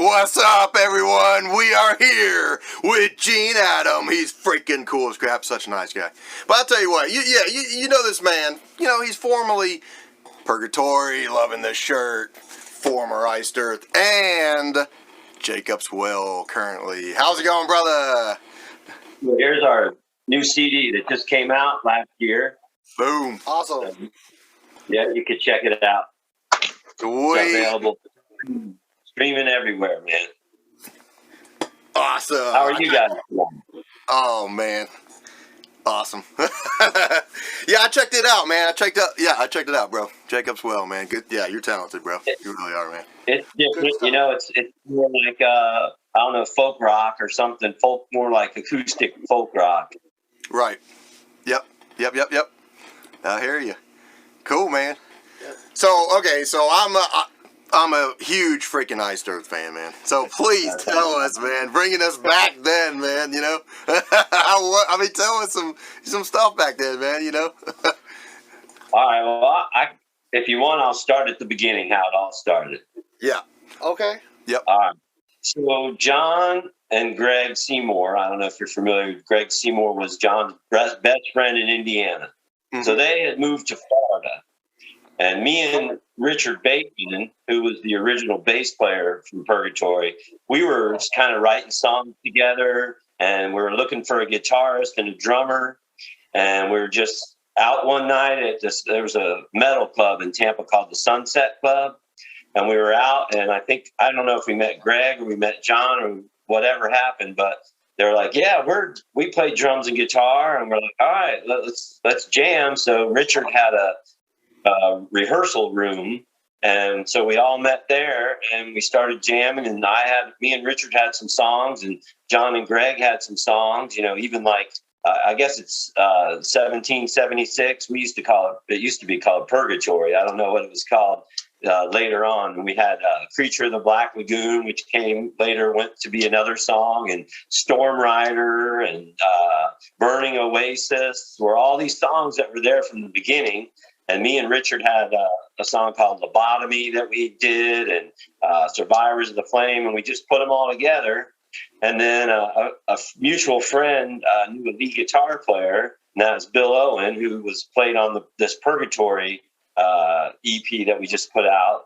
What's up, everyone? We are here with Gene Adam. He's freaking cool as crap. Such a nice guy. But I'll tell you what, you know this man. You know, he's formerly Purgatory, loving this shirt, former Iced Earth, and Jacob's Will currently. How's it going, brother? Here's our new CD that just came out last year. Boom. Awesome. Yeah, you can check it out. Sweet. It's available. Streaming everywhere, man. Awesome. How are you guys? Oh, man. Awesome. Yeah, I checked it out, man. I checked it out, bro. Jacob's Well, man. Good. Yeah, you're talented, bro. You really are, man. It's different, you know. It's more like I don't know, folk rock or something. More like acoustic folk rock. Right. Yep. I hear you. Cool, man. Yep. So I'm a huge freaking Iced Earth fan, man. So please tell us, man, bringing us back then, man, you know. I mean, tell us some stuff back then, man, you know. All right, well, if you want, I'll start at the beginning, how it all started. Yeah. Okay. Yep. All right. So John and Greg Seymour, I don't know if you're familiar with Greg Seymour, was John's best friend in Indiana. Mm-hmm. So they had moved to Florida. And me and Richard Bateman, who was the original bass player from Purgatory, we were kind of writing songs together, and we were looking for a guitarist and a drummer. And we were just out one night at there was a metal club in Tampa called the Sunset Club. And we were out, and I don't know if we met Greg or we met John or whatever happened, but they were like, yeah, we play drums and guitar. And we're like, all right, let's jam. So Richard had a rehearsal room, and so we all met there and we started jamming, and me and Richard had some songs, and John and Greg had some songs, you know, even like I guess it's 1776. It used to be called Purgatory. I don't know what it was called later on. We had Creature of the Black Lagoon, which went to be another song, and Storm Rider and Burning Oasis were all these songs that were there from the beginning. And me and Richard had a song called Lobotomy that we did, and Survivors of the Flame, and we just put them all together. And then a mutual friend knew a lead guitar player, and that was Bill Owen, who played on this Purgatory EP that we just put out.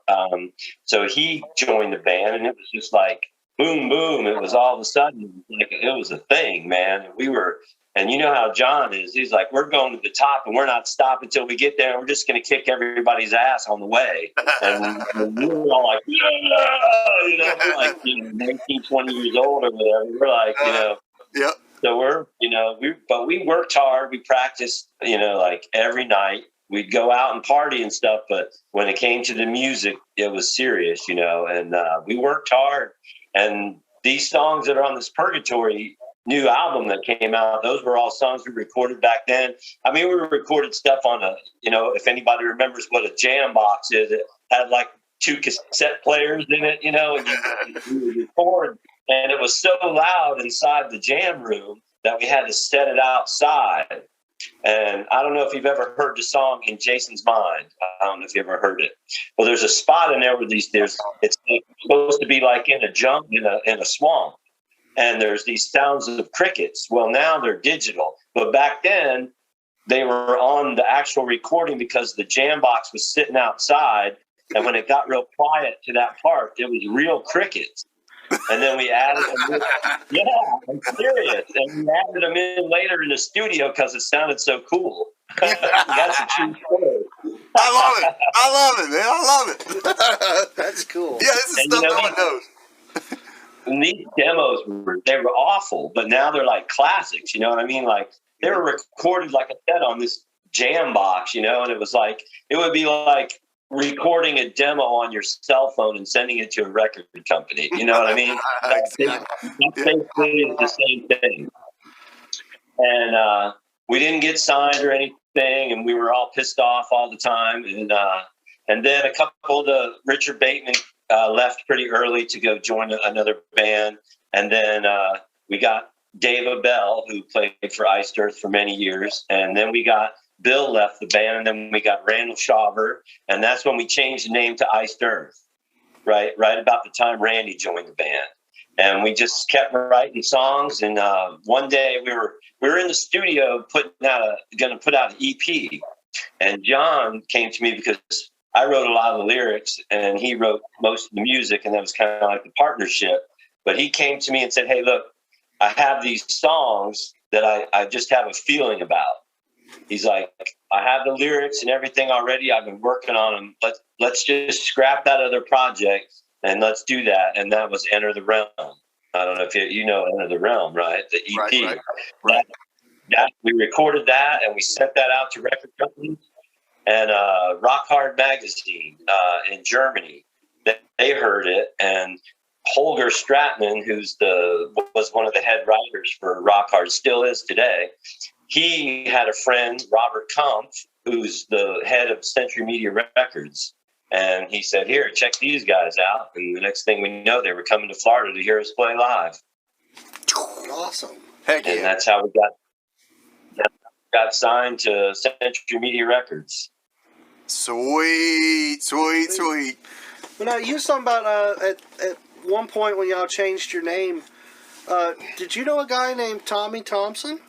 So he joined the band, and it was just like boom, boom. It was all of a sudden like it was a thing, man. And and you know how John is. He's like, we're going to the top, and we're not stopping until we get there. We're just going to kick everybody's ass on the way. And we were all like, yeah! You know, we're like 19, 20 years old or whatever. We're like, you know. Yep. So we worked hard. We practiced, you know, like every night. We'd go out and party and stuff. But when it came to the music, it was serious, you know. And we worked hard. And these songs that are on this Purgatory new album that came out, those were all songs we recorded back then. I mean, we recorded stuff on if anybody remembers what a jam box is, it had like 2 cassette players in it, you know, and you record. And it was so loud inside the jam room that we had to set it outside. And I don't know if you've ever heard the song In Jason's Mind. I don't know if you ever heard it. Well, there's a spot in there where it's supposed to be like in a jump in a swamp. And there's these sounds of crickets. Well, now they're digital. But back then, they were on the actual recording because the jam box was sitting outside. And when it got real quiet to that part, it was real crickets. And then we added them in. Yeah, I'm serious. And we added them in later in the studio because it sounded so cool. That's a true story. I love it, man. I love it. That's cool. Yeah, this is stuff no one knows. And these demos they were awful, but now they're like classics. You know what I mean? Like they were recorded, like I said, on this jam box, you know, and it would be like recording a demo on your cell phone and sending it to a record company. You know what I mean? That's basically the same thing. And we didn't get signed or anything, and we were all pissed off all the time. And then a couple of the Richard Bateman left pretty early to go join another band. And then we got Dave Abell, who played for Iced Earth for many years. And then we got Bill left the band, and then we got Randall Shaver. And that's when we changed the name to Iced Earth. right about the time Randy joined the band. And we just kept writing songs. And one day we were in the studio going to put out an EP. And John came to me because I wrote a lot of the lyrics and he wrote most of the music. And that was kind of like the partnership. But he came to me and said, hey, look, I have these songs that I just have a feeling about. He's like, I have the lyrics and everything already. I've been working on them. Let's just scrap that other project and let's do that. And that was Enter the Realm. I don't know if you know Enter the Realm, right? The EP. Right. That we recorded that and we sent that out to record companies and Rock Hard magazine in Germany. They heard it, and Holger Stratman, was one of the head writers for Rock Hard, still is today. He had a friend, Robert Kampf, who's the head of Century Media Records. And he said, here, check these guys out. And the next thing we know, they were coming to Florida to hear us play live. Awesome. Heck yeah. And that's how we got signed to Century Media Records. Sweet. Well, now, you was talking about at one point when y'all changed your name. Did you know a guy named Tommy Thompson?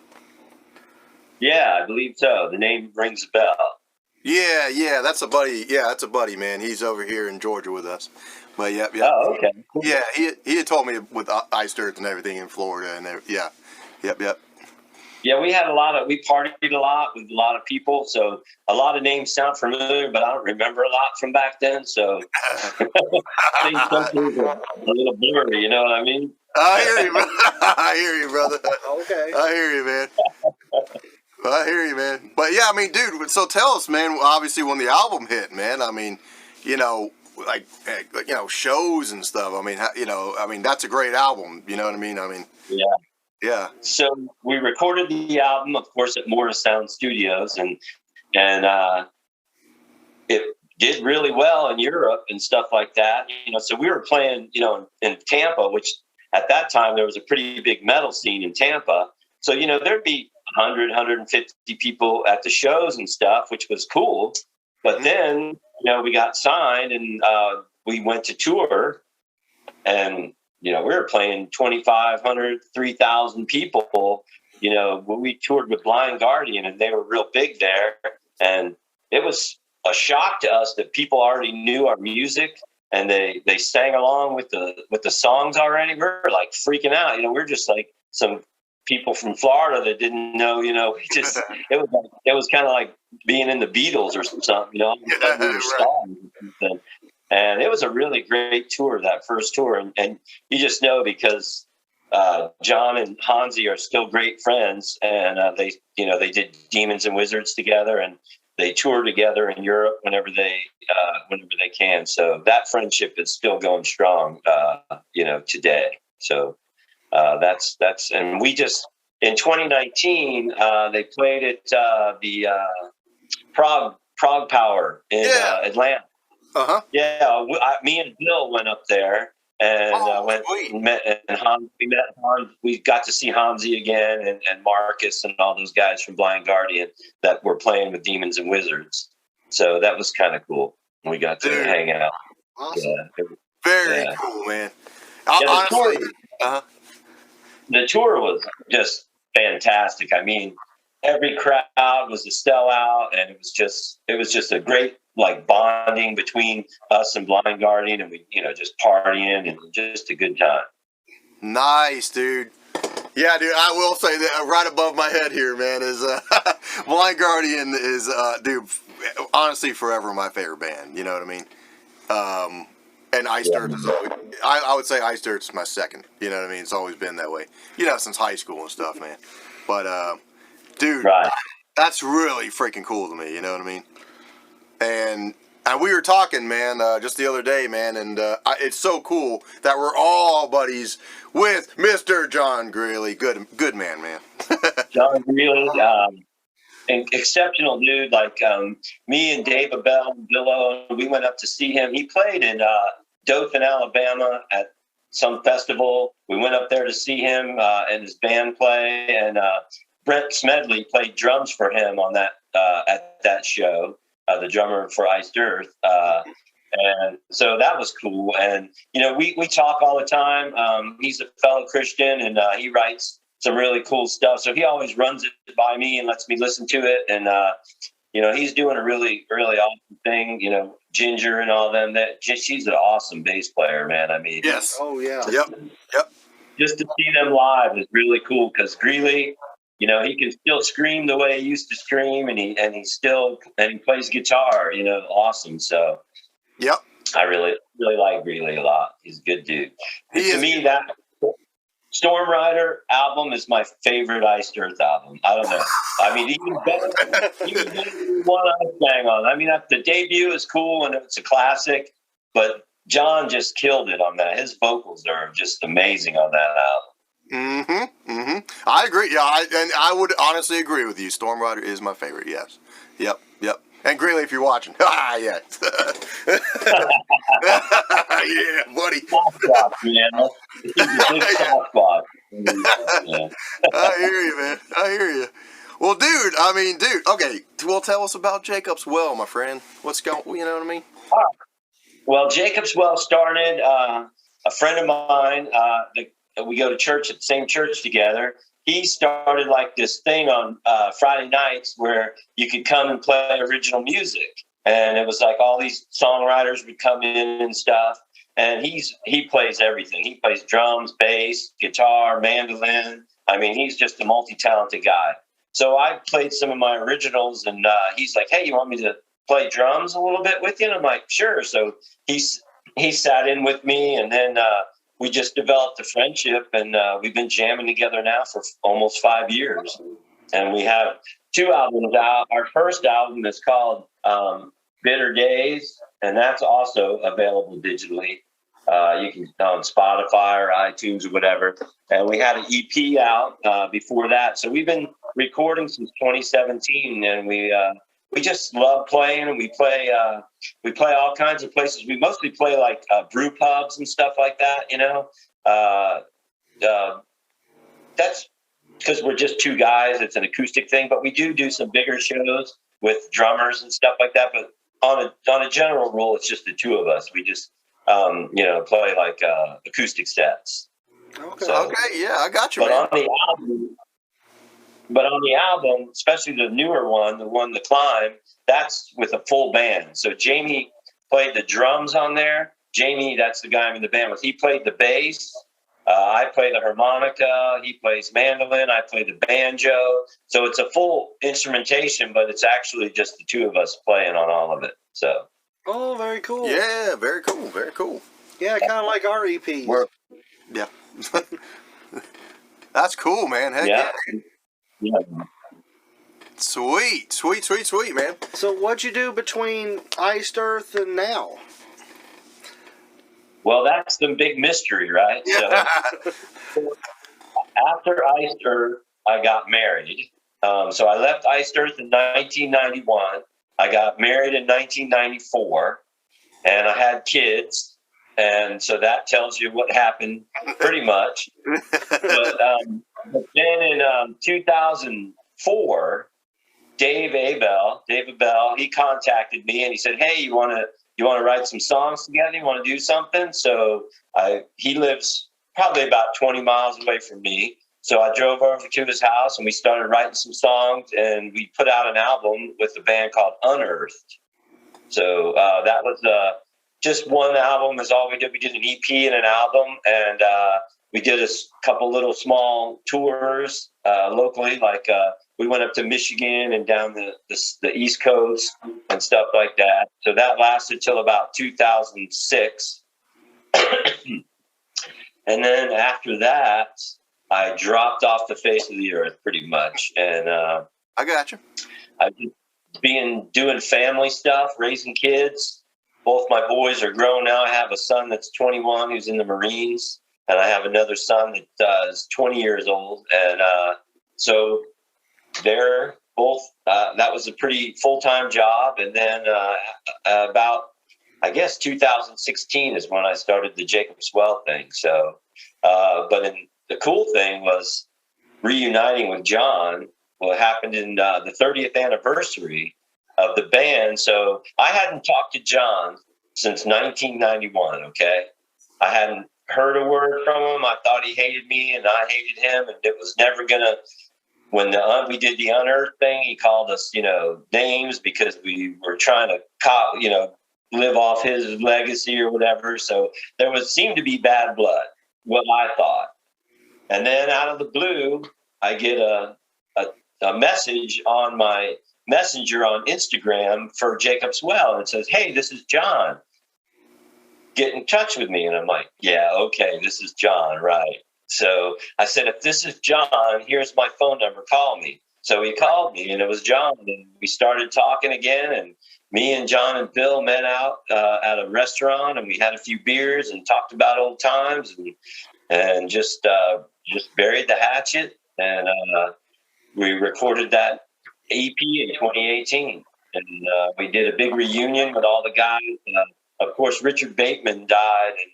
Yeah, I believe so. The name rings a bell. Yeah, that's a buddy. Yeah, that's a buddy, man. He's over here in Georgia with us. But yeah. Oh, okay. Yeah, he had told me with Iced Earth and everything in Florida, and yeah. Yep. Yeah, we partied a lot with a lot of people, so a lot of names sound familiar, but I don't remember a lot from back then, so things something a little blurry, you know what I mean? I hear you, brother. Okay. I hear you, man. I hear you, man. But yeah, I mean, dude, so tell us, man, obviously when the album hit, man, I mean, shows and stuff. I mean, that's a great album. You know what I mean? Yeah. So we recorded the album, of course, at Morris Sound Studios, and it did really well in Europe and stuff like that. So we were playing, in Tampa, which at that time there was a pretty big metal scene in Tampa. So, there'd be 100, 150 people at the shows and stuff, which was cool. But then, we got signed and we went to tour, and we were playing 2,500, 3,000 people. When we toured with Blind Guardian, and they were real big there. And it was a shock to us that people already knew our music and they sang along with the songs already. We were like freaking out. We're just like some people from Florida that didn't know. It was kind of like being in the Beatles or something. Like we were stars or something. And it was a really great tour, that first tour. And you just know because John and Hansi are still great friends. And they did Demons and Wizards together, and they tour together in Europe whenever they can. So that friendship is still going strong, today. So that's and we just in 2019 they played at the Prague Power in Atlanta. Uh-huh. Yeah, me and Bill went up there and we met Hans. We got to see Hansi again and Marcus and all those guys from Blind Guardian that were playing with Demons and Wizards. So that was kind of cool. We got to hang out. Awesome. Very cool, man. Honestly, uh-huh. The tour was just fantastic. I mean, every crowd was a sellout, and it was just a great bonding between us and Blind Guardian, and we just partying and just a good time. Nice, dude. Yeah, dude, I will say that right above my head here, man, is Blind Guardian is dude, honestly forever my favorite band. You know what I mean? And Iced Earth is always, I would say Iced Earth is my second. You know what I mean? It's always been that way. Since high school and stuff, man. But dude, right. That's really freaking cool to me. You know what I mean? And we were talking, man, just the other day, man, and it's so cool that we're all buddies with Mr. John Greeley. Good man, man. John Greeley, an exceptional dude. Me and Dave Abell and Billo, we went up to see him. He played in Dothan, Alabama at some festival. We went up there to see him and his band play, and Brent Smedley played drums for him on that at that show. The drummer for Iced Earth. And so that was cool. And, you know, we talk all the time. He's a fellow Christian, and he writes some really cool stuff. So he always runs it by me and lets me listen to it. And, you know, he's doing a really, really awesome thing. You know, Ginger and all them. She's an awesome bass player, man. I mean, Yes. Oh yeah. Yep. just to see them live is really cool because Greeley, you know, he can still scream the way he used to scream, and he plays guitar. You know, awesome. So. Yep. I really like Greeley a lot. He's a good dude. To me, that Storm Rider album is my favorite Iced Earth album. I don't know. I mean, even better than One I Sang On. I mean, the debut is cool and it's a classic, but John just killed it on that. His vocals are just amazing on that album. I agree. Yeah, I would honestly agree with you. Storm Rider is my favorite. Yes. Yep. And Greeley, if you're watching, yeah, yeah, buddy. Sasquatch, man. He's a big Sasquatch. Yeah. I hear you, man. I hear you. Well, dude. Okay. Well, tell us about Jacob's Well, my friend. What's going? You know what I mean? Well, Jacob's Well started. A friend of mine. We go to church at the same church together. He started like this thing on Friday nights where you could come and play original music. And it was like all these songwriters would come in and stuff. And he plays everything. He plays drums, bass, guitar, mandolin. I mean, he's just a multi-talented guy. So I played some of my originals, and he's like, hey, you want me to play drums a little bit with you? And I'm like, sure. So he sat in with me, and then we just developed a friendship, and we've been jamming together now for almost 5 years. And we have 2 albums out. Our first album is called Bitter Days, and that's also available digitally. You can on Spotify or iTunes or whatever. And we had an EP out before that. So we've been recording since 2017, and we just love playing, and we play all kinds of places. We mostly play like brew pubs and stuff like that, you know. That's because we're just 2 guys. It's an acoustic thing, but we do some bigger shows with drummers and stuff like that. But on a general rule, it's just the 2 of us. We just play like acoustic sets. Okay. So, Okay. Yeah, I got you. But Man. on the album, especially the newer one, the Climb, that's with a full band. So Jamie played the drums on there. Jamie, that's the guy I'm in the band with. He played the bass. I play the harmonica. He plays mandolin. I play the banjo. So it's a full instrumentation, but it's actually just the 2 of us playing on all of it. So. Oh, very cool. Yeah, very cool. Very cool. Yeah, kind of like our EP. Yeah. That's cool, man. Heck yeah. Yeah. Sweet, man. So what'd you do between Iced Earth and now? Well, that's the big mystery, right? Yeah. So after Iced Earth, I got married. So I left Iced Earth in 1991. I got married in 1994, and I had kids. And so that tells you what happened pretty much. But then in 2004, Dave Abell, he contacted me and he said, hey, you want to write some songs together? You want to do something? So he lives probably about 20 miles away from me. So I drove over to his house and we started writing some songs, and we put out an album with a band called Unearthed. So that was just one album is all we did. We did an EP and an album, and we did a couple little small tours locally. Like we went up to Michigan and down the East Coast and stuff like that. So that lasted till about 2006. And then after that, I dropped off the face of the earth pretty much. And I got you. I've been doing family stuff, raising kids. Both my boys are grown now. I have a son that's 21 who's in the Marines, and I have another son that is 20 years old. And so they're both, that was a pretty full-time job. And then about, I guess, 2016 is when I started the Jacob's Well thing. So, the cool thing was reuniting with John. What happened in the 30th anniversary of the band. So I hadn't talked to John since 1991, okay? I hadn't heard a word from him. I thought he hated me and I hated him, and it was never going to. When we did the Unearthed thing, he called us, names because we were trying to, live off his legacy or whatever. So there seemed to be bad blood, what I thought. And then out of the blue, I get a message on my messenger on Instagram for Jacob's Well, and it says, "Hey, this is John. Get in touch with me." And I'm like, "Yeah, okay, this is John, right?" So I said, "If this is John, here's my phone number. Call me." So he called me, and it was John, and we started talking again. And me and John and Bill met out at a restaurant, and we had a few beers and talked about old times, and just buried the hatchet. And we recorded that EP in 2018, and we did a big reunion with all the guys. Of course, Richard Bateman died in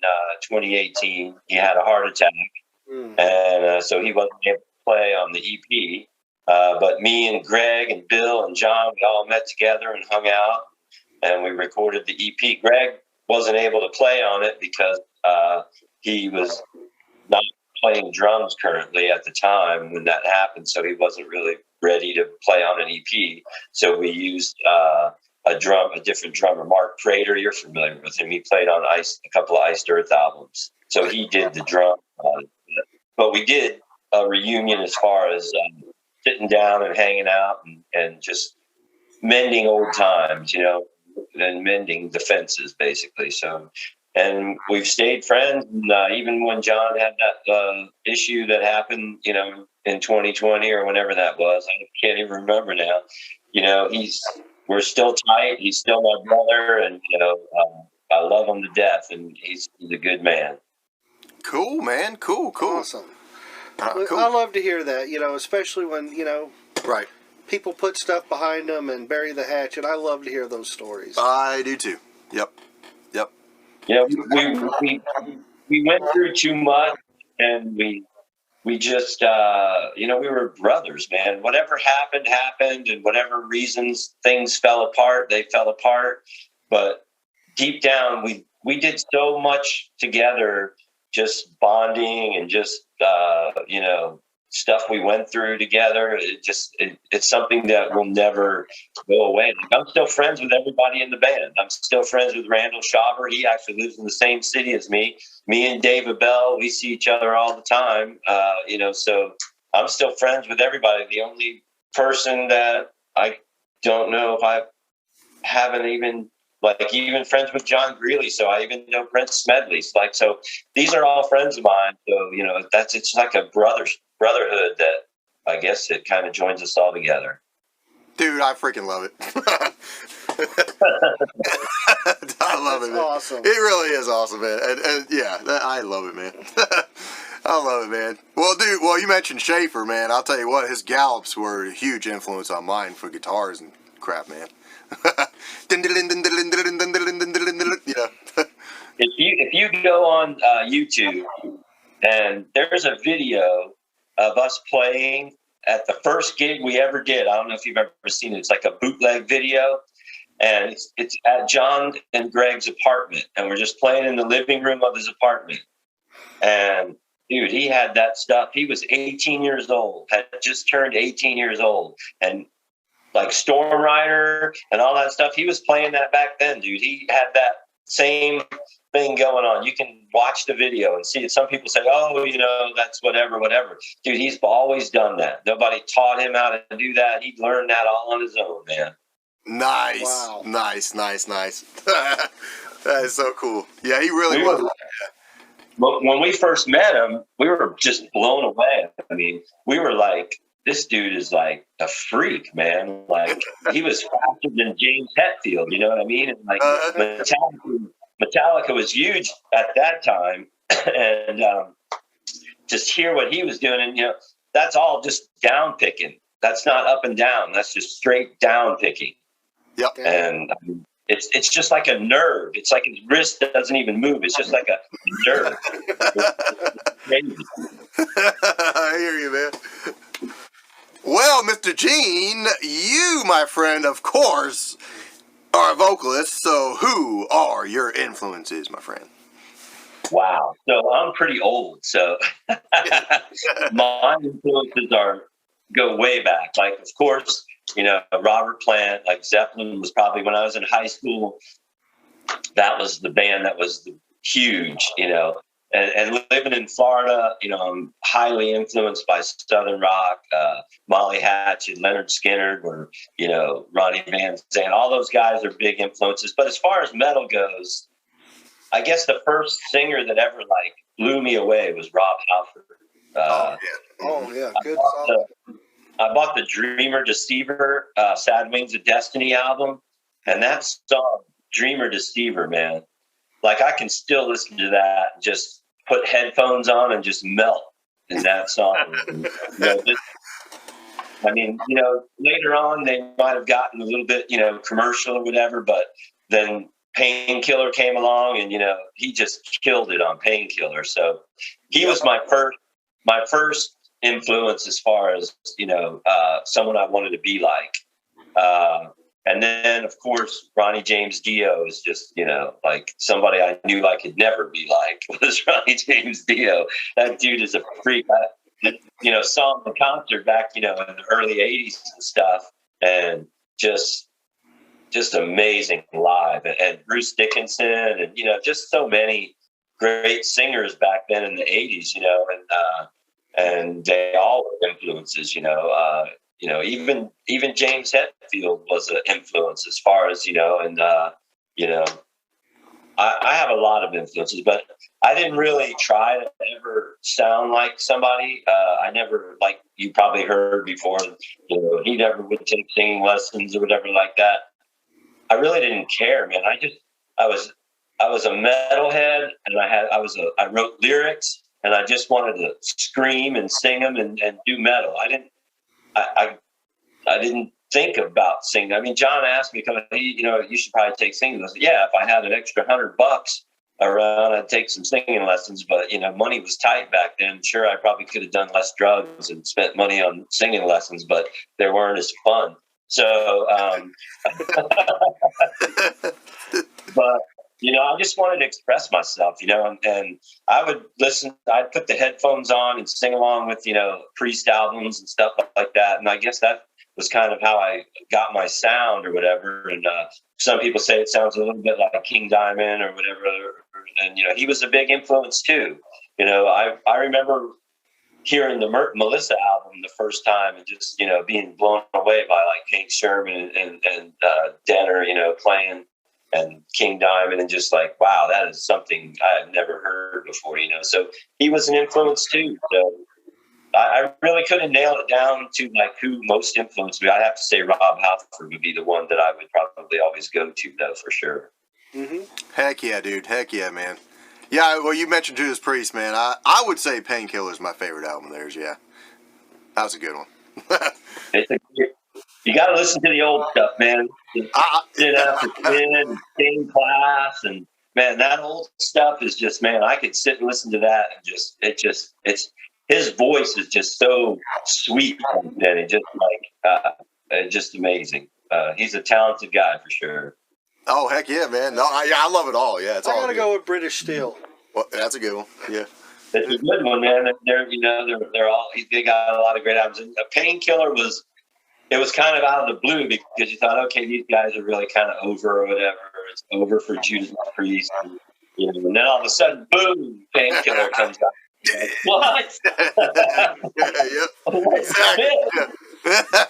2018. He had a heart attack, and so he wasn't able to play on the EP. But me and Greg and Bill and John, we all met together and hung out, and we recorded the EP. Greg wasn't able to play on it because he was not playing drums currently at the time when that happened, so he wasn't really ready to play on an EP. So we used a different drummer, Mark Prater. You're familiar with him. He played on a couple of Iced Earth albums. So he did the drum. But we did a reunion as far as sitting down and hanging out and just mending old times, and mending the fences, basically. So, and we've stayed friends. And, even when John had that issue that happened, in 2020 or whenever that was, I can't even remember now. We're still tight. He's still my brother, and I love him to death, and he's a good man. Cool, man. Cool. Awesome. Cool. I love to hear that, especially when, right. people put stuff behind them and bury the hatchet. I love to hear those stories. I do too. Yep. We went through too much, and we just, we were brothers, man. Whatever happened, and whatever reasons things fell apart, they fell apart. But deep down, we did so much together, just bonding and just, stuff we went through together. It's something that will never go away. I'm still friends with everybody in the band. I'm still friends with Randall Shaver. He actually lives in the same city as me. Me and David Bell, we see each other all the time. So I'm still friends with everybody. The only person that I don't know if I haven't even friends with John Greeley. So I even know Brent Smedley. So these are all friends of mine. So, it's like a brotherhood that I guess it kind of joins us all together. Dude, I freaking love it. I love it, man. Awesome. It really is awesome, man. And yeah, I love it, man. I love it, man. Well, dude, you mentioned Schaefer, man. I'll tell you what, his gallops were a huge influence on mine for guitars and crap, man. If you go on YouTube, and there's a video of us playing at the first gig we ever did. I don't know if you've ever seen it. It's like a bootleg video, and it's at John and Greg's apartment, and we're just playing in the living room of his apartment. And dude, he had that stuff. He was 18 years old, had just turned 18 years old, and like Storm Rider and all that stuff. He was playing that back then, dude. He had that same thing going on. You can watch the video and see it. Some people say, "Oh, that's whatever." Dude, he's always done that. Nobody taught him how to do that. He learned that all on his own, man. Nice. Wow. Nice. That is so cool. Yeah, he really was. When we first met him, we were just blown away. I mean, we were like, this dude is like a freak, man. Like, he was faster than James Hetfield, you know what I mean? And like, Metallica was huge at that time. And just hear what he was doing. And, that's all just down picking. That's not up and down. That's just straight down picking. Yep. And it's just like a nerve. It's like his wrist doesn't even move. It's just like a nerve. It's crazy. I hear you, man. Well, Mr. Gene, you, my friend, of course, All right, vocalist. So, who are your influences, my friend? Wow. So I'm pretty old. So my influences go way back. Like, of course, Robert Plant, like Zeppelin was probably when I was in high school. That was the band that was huge, And living in Florida, I'm highly influenced by Southern rock, Molly Hatchet, Leonard Skinner, or, Ronnie Van Zant. All those guys are big influences. But as far as metal goes, I guess the first singer that ever blew me away was Rob Halford. Good song. I bought the Dreamer Deceiver, Sad Wings of Destiny album, and that song, Dreamer Deceiver, man, I can still listen to that and just put headphones on and just melt in that song. Later on they might have gotten a little bit, commercial or whatever, but then Painkiller came along and, he just killed it on Painkiller. So he was my first influence as far as, someone I wanted to be like. And then, of course, Ronnie James Dio is just, somebody I knew I could never be like was Ronnie James Dio. That dude is a freak. I saw him in concert back, in the early 80s and stuff. And just amazing live. And Bruce Dickinson and, just so many great singers back then in the 80s, and they all were influences, even James Hetfield was an influence as far as, I have a lot of influences, but I didn't really try to ever sound like somebody. I never, like you probably heard before, he never would take singing lessons or whatever like that. I really didn't care, man. I was a metalhead, and I wrote lyrics, and I just wanted to scream and sing them and do metal. I didn't think about singing. I mean, John asked me, you should probably take singing lessons. Yeah, if I had an extra $100 around, I'd take some singing lessons. But money was tight back then. Sure, I probably could have done less drugs and spent money on singing lessons, but they weren't as fun. So, but, I just wanted to express myself, and I would listen, I'd put the headphones on and sing along with, Priest albums and stuff like that. And I guess that was kind of how I got my sound or whatever. And some people say it sounds a little bit like King Diamond or whatever. And, he was a big influence too. I remember hearing the Melissa album the first time and just, being blown away by Hank Sherman and Denner, playing, and King Diamond, and just wow, that is something I had never heard before, So he was an influence too. So I really couldn't nail it down to who most influenced me. I'd have to say Rob Halford would be the one that I would probably always go to, though, for sure. Mm-hmm. Heck yeah, dude. Heck yeah, man. Yeah, well, you mentioned Judas Priest, man. I would say Painkiller is my favorite album of theirs, yeah. That was a good one. You got to listen to the old stuff, man. Sit after Spin and Stain Class, and man, that old stuff is just, man, I could sit and listen to that and it's his voice is just so sweet, and it just just amazing. He's a talented guy for sure. Oh heck yeah, man! No, I love it all. Yeah, it's all. I gotta go with British Steel. Well, that's a good one. Yeah, it's a good one, man. They got a lot of great albums. And Painkiller was kind of out of the blue because you thought, okay, these guys are really kind of over or whatever. It's over for Judas Priest, and then all of a sudden, boom, Painkiller comes out. What?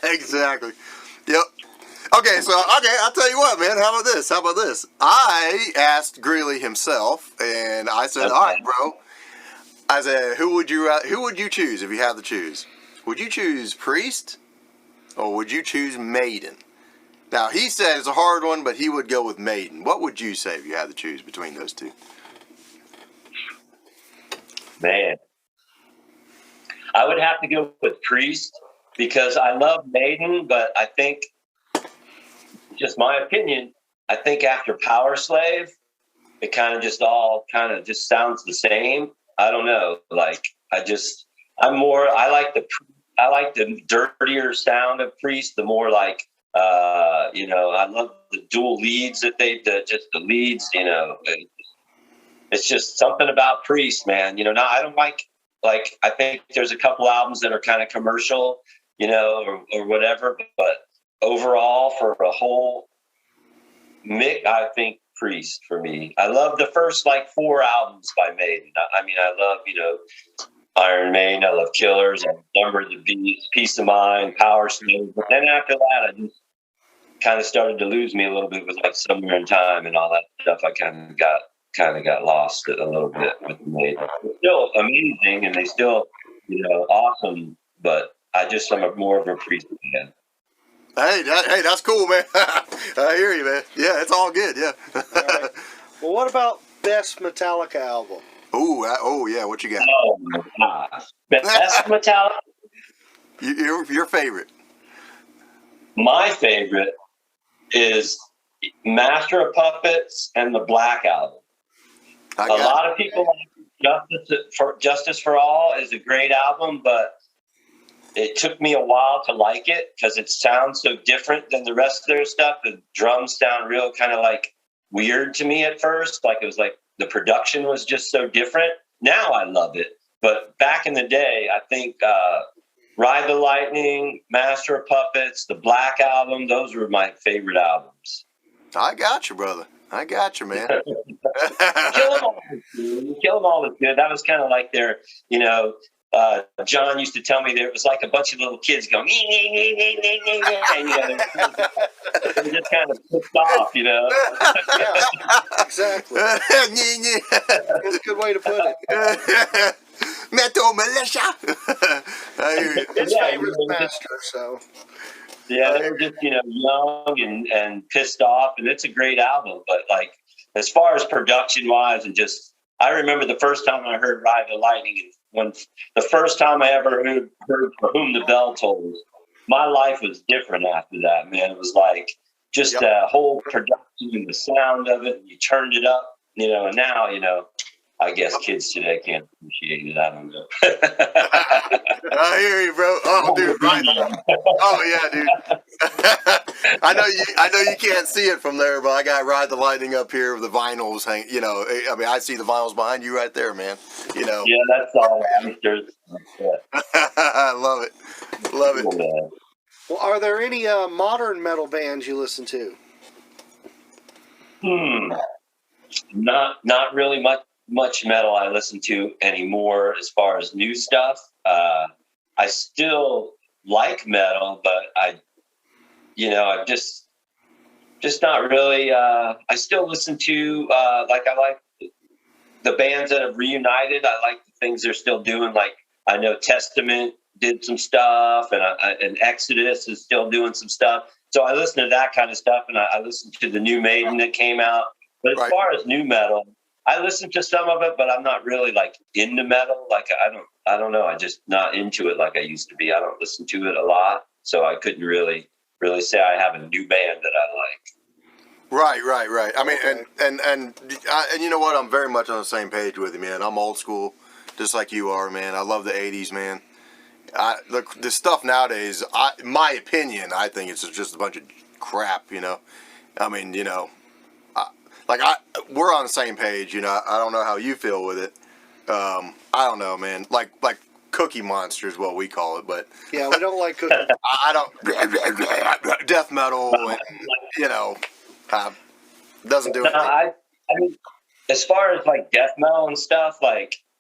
Exactly. Yep. Okay, I'll tell you what, man. How about this? I asked Greeley himself, and I said, "All right, bro." I said, "Who would you choose if you had to choose? Would you choose Priest, or would you choose Maiden?" Now he said it's a hard one, but he would go with Maiden. What would you say if you had to choose between those two? Man, I would have to go with Priest because I love Maiden, but I think, just my opinion, I think after Power Slave, it kind of just sounds the same. I don't know. I like the dirtier sound of Priest, the more I love the dual leads that just the leads, it's just something about Priest, man. Now I don't like I think there's a couple albums that are kind of commercial, or whatever, but overall for a whole mix, I think Priest for me. I love the first 4 albums by Maiden. I love, Iron Maiden, I love Killers, I Number the Beast, Peace of Mind, Power Slave. But then after that, I just kind of started to lose me a little bit with Somewhere in Time and all that stuff. I kind of got lost a little bit with the Maiden. They're still amazing and they still, awesome. But I'm more of a Priest fan. Hey, that's cool, man. I hear you, man. Yeah, it's all good. Yeah. All right. Well, what about best Metallica album? Oh yeah. What you got? Oh my gosh. Best Metallica. Your favorite? My favorite is Master of Puppets and the Black Album. A lot of people like Justice for All is a great album, but it took me a while to like it because it sounds so different than the rest of their stuff. The drums sound real kind of weird to me at first. It was the production was just so different. Now I love it. But back in the day, I think Ride the Lightning, Master of Puppets, the Black Album, those were my favorite albums. I got you, brother. I got you, man. Kill 'Em All was good. That was kind of like their, John used to tell me there was a bunch of little kids going, and, they just kind of pissed off, Yeah, exactly. That's a good way to put it. Metal Militia. I hear you. His favorite Master, so. Yeah, they were just, young and pissed off, and it's a great album. But as far as production wise, and I remember the first time I heard Ride the Lightning, the first time I ever heard For Whom the Bell Tolls, my life was different after that, man. It was the whole production and the sound of it, and you turned it up, and now, I guess kids today can't appreciate it. I don't know. I hear you, bro. Oh, dude, right. Oh, yeah, dude. I know you can't see it from there, but I got Ride the Lightning up here with the vinyls hang. I see the vinyls behind you right there, man. Yeah, that's all. I love it. Love it. Yeah. Well, are there any modern metal bands you listen to? Not really much metal I listen to anymore as far as new stuff. I still like metal, but I'm just not really. I still listen to I like the bands that have reunited. I like the things they're still doing. I know Testament did some stuff, and Exodus is still doing some stuff. So I listen to that kind of stuff, and I listen to the new Maiden that came out. But as far as new metal, I listen to some of it, but I'm not really into metal. I don't know. I'm just not into it like I used to be. I don't listen to it a lot, so I couldn't really say I have a new band that I like. Right. I mean, and you know what? I'm very much on the same page with you, man. I'm old school, just like you are, man. I love the '80s, man. The stuff nowadays, in my opinion, I think it's just a bunch of crap. I mean, we're on the same page. I don't know how you feel with it. I don't know, man. Like Cookie Monster is what we call it, but yeah, we don't like Cookie. I don't death metal, and doesn't do it. I mean, as far as death metal and stuff,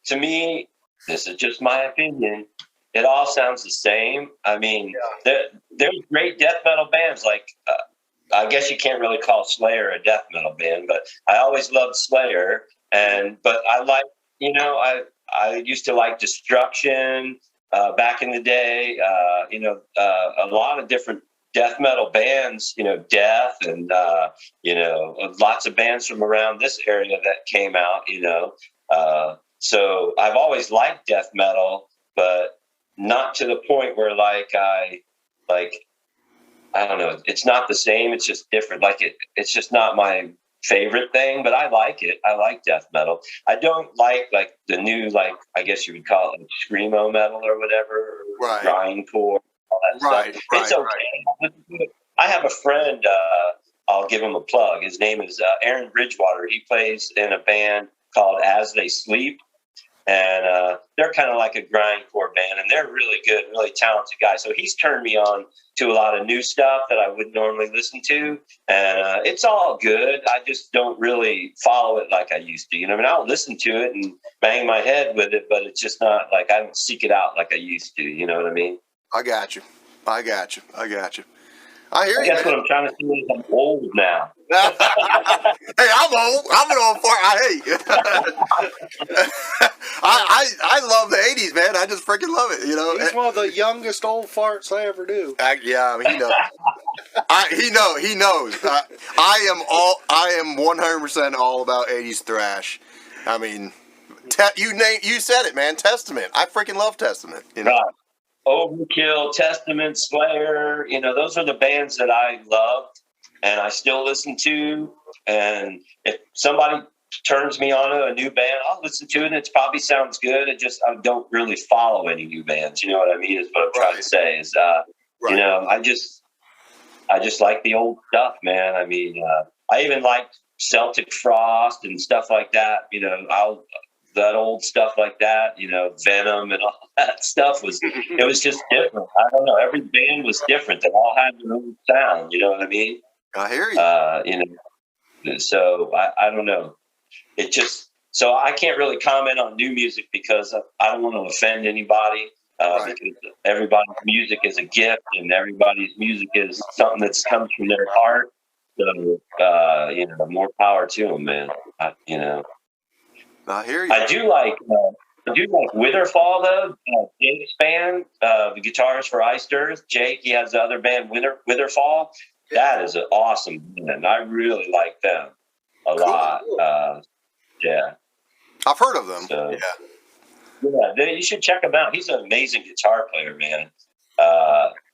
to me, this is just my opinion. It all sounds the same. I mean, there's great death metal bands I guess you can't really call Slayer a death metal band, but I always loved Slayer. But I I used to like Destruction back in the day. A lot of different death metal bands. Death and lots of bands from around this area that came out. So I've always liked death metal, but not to the point where I don't know. It's not the same. It's just different. It's just not my favorite thing, but I like it. I like death metal. I don't like the new, I guess you would call it screamo metal or whatever, or grindcore, all that stuff. It's okay. I have a friend. I'll give him a plug. His name is Aaron Bridgewater. He plays in a band called As They Sleep. And they're kind of like a grindcore band, and they're really good, really talented guys. So he's turned me on to a lot of new stuff that I wouldn't normally listen to, and it's all good. I just don't really follow it like I used to. I mean, I'll listen to it and bang my head with it, but it's just not like I don't seek it out like I used to. You know what I mean? I got you. I hear you. That's what I'm trying to say is I'm old now. Hey, I'm old. I'm an old fart. I love the 80s, man. I just freaking love it, He's one of the youngest old farts I ever knew. Yeah, I mean, he knows. He knows. I am 100% all about 80s thrash. I mean, you said it, man. Testament. I freaking love Testament. Right. Overkill, Testament, Slayer, those are the bands that I loved and I still listen to. And if somebody turns me on to a new band, I'll listen to it and it probably sounds good. I don't really follow any new bands. You know what I mean? Is what I'm trying to say is, I just like the old stuff, man. I mean, I even like Celtic Frost and stuff like that. That old stuff like that, Venom and all that stuff was just different. I don't know. Every band was different. They all had their own sound. You know what I mean? I hear you. So I don't know. So I can't really comment on new music because I don't want to offend anybody. Because everybody's music is a gift and everybody's music is something that comes from their heart. So, more power to them, man. I hear you. I do like Witherfall though. Jake's band, the guitarist for Iced Earth. Jake, he has the other band Witherfall. That is an awesome band. I really like them a lot. Yeah, I've heard of them. So, you should check him out. He's an amazing guitar player, man.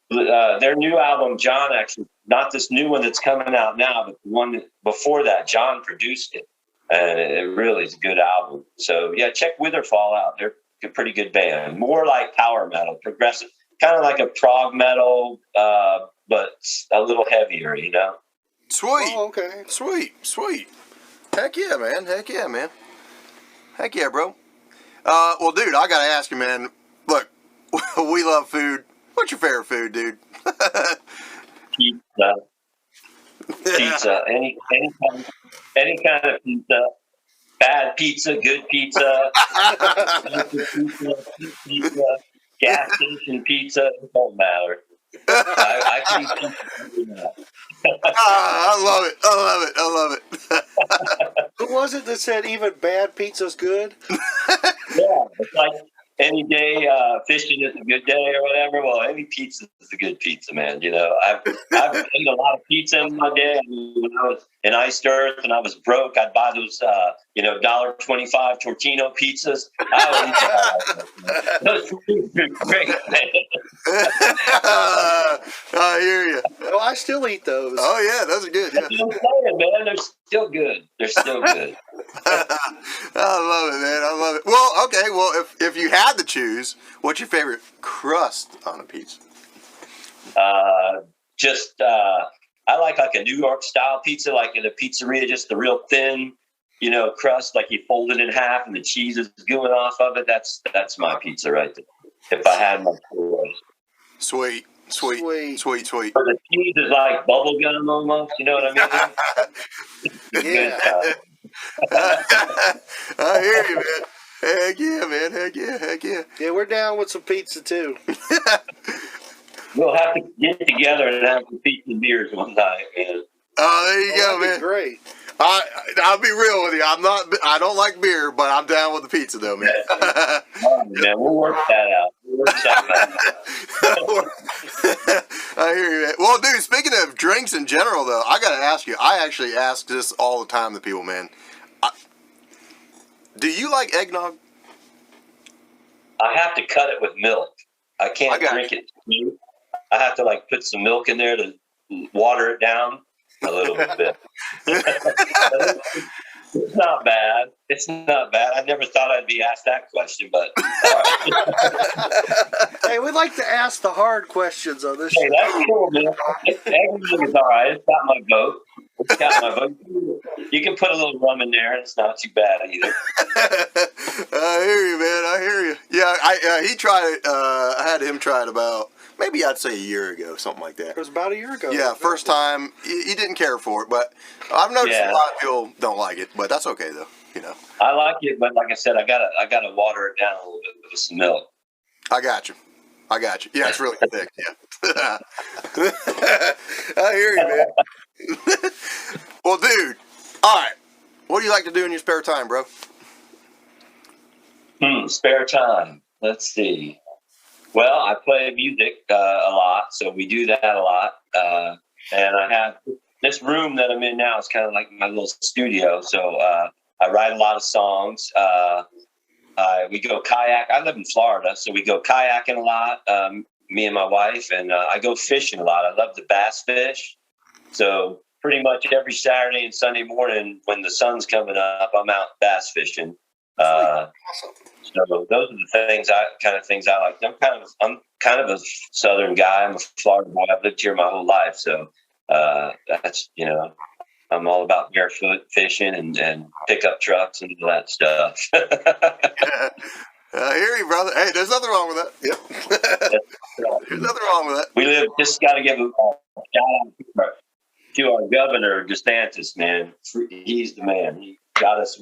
Their new album, John actually, not this new one that's coming out now, but the one before that, John produced it. And it really is a good album. So, yeah, check Witherfall out. They're a pretty good band. More like power metal, progressive, kind of like a prog metal, but a little heavier, Sweet. Oh, okay. Sweet. Heck yeah, man. Heck yeah, bro. Well, dude, I got to ask you, man. Look, we love food. What's your favorite food, dude? Pizza. Any kind of pizza. Bad pizza, good pizza, pizza, gas station pizza. It don't matter. I can eat pizza. I love it. Who was it that said even bad pizza's good? Yeah, it's like any day fishing is a good day or whatever. Well, any pizza is a good pizza, man. I've eaten a lot of pizza in my day. When I was in Iced Earth and I was broke, I'd buy those, $1.25 Tortino pizzas. I would eat that. Those are great, man. I hear you. Oh, I still eat those. Oh yeah, those are good. Yeah. That's what I'm saying, man. They're still good. I love it, man. I love it. Well, okay. Well, if you had to choose, what's your favorite crust on a pizza? I like a New York style pizza, like in a pizzeria, just the real thin, crust, like you fold it in half and the cheese is going off of it. That's my pizza right there. If I had my choice. Sweet. But the cheese is like bubble gum almost. You know what I mean? Yeah. I hear you, man. Heck yeah, man. Heck yeah. Yeah, we're down with some pizza too. We'll have to get together and have some pizza and beers one night, man. Oh, there you go, man. Great. I'll be real with you. I don't like beer, but I'm down with the pizza, though, man. All right, man. We'll work that out. I hear you, man. Well, dude, speaking of drinks in general, though, I got to ask you. I actually ask this all the time to people, man. Do you like eggnog? I have to cut it with milk. I can't drink it. I have to put some milk in there to water it down a little bit. It's not bad. It's not bad. I never thought I'd be asked that question, but Hey, we like to ask the hard questions on this hey, show. that's cool, man. Everything is all right. It's got my vote. You can put a little rum in there. It's not too bad either. I hear you, man. I hear you. Yeah, he tried it. I had him try it about, maybe I'd say a year ago, something like that. It was about a year ago. Yeah, first time. He didn't care for it, but I've noticed a lot of people don't like it, but that's okay, though. You know. I like it, but like I said, I gotta water it down a little bit with some milk. I got you. Yeah, it's really thick. Yeah. I hear you, man. Well, dude. All right. What do you like to do in your spare time, bro? Spare time. Let's see. Well, I play music a lot, so we do that a lot. And I have this room that I'm in now is kind of like my little studio. So I write a lot of songs. We go kayak. I live in Florida, so we go kayaking a lot, me and my wife, and I go fishing a lot. I love to bass fish. So pretty much every Saturday and Sunday morning when the sun's coming up, I'm out bass fishing. Awesome. So those are the things I like. I'm kind of a Southern guy. I'm a Florida boy. I've lived here my whole life. So that's, I'm all about barefoot fishing and pickup trucks and all that stuff. I hear you, brother. Hey, there's nothing wrong with that. Yep. There's nothing wrong with that. Just got to give a shout out to our governor, DeSantis, man. He's the man. He got us.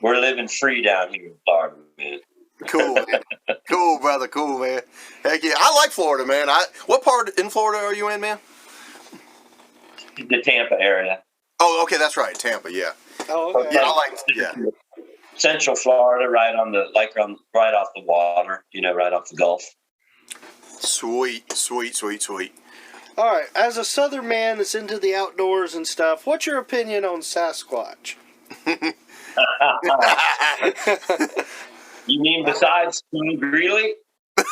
We're living free down here in Florida, man. Cool, man. Cool, brother. Cool, man. Heck yeah. I like Florida, man. What part in Florida are you in, man? The Tampa area. Oh, okay, that's right. Tampa, yeah. Oh, okay. Yeah, Central Florida, right off the water, right off the Gulf. Sweet. All right. As a Southern man that's into the outdoors and stuff, what's your opinion on Sasquatch? You mean besides Steve Greeley? You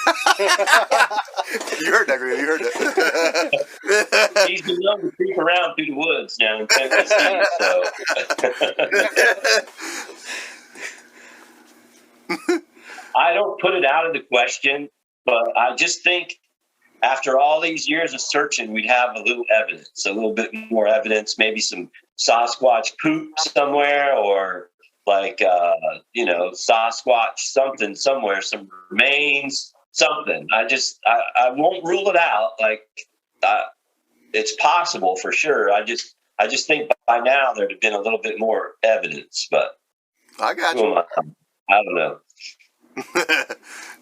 heard that, Greeley. You heard that. He's been known to creep around through the woods down in Tennessee, so. I don't put it out of the question, but I just think after all these years of searching, we'd have a little bit more evidence, maybe some Sasquatch poop somewhere, or like, Sasquatch something somewhere, some remains, something. I won't rule it out. Like, it's possible for sure. I just think by now there'd have been a little bit more evidence, but I got you. I don't know.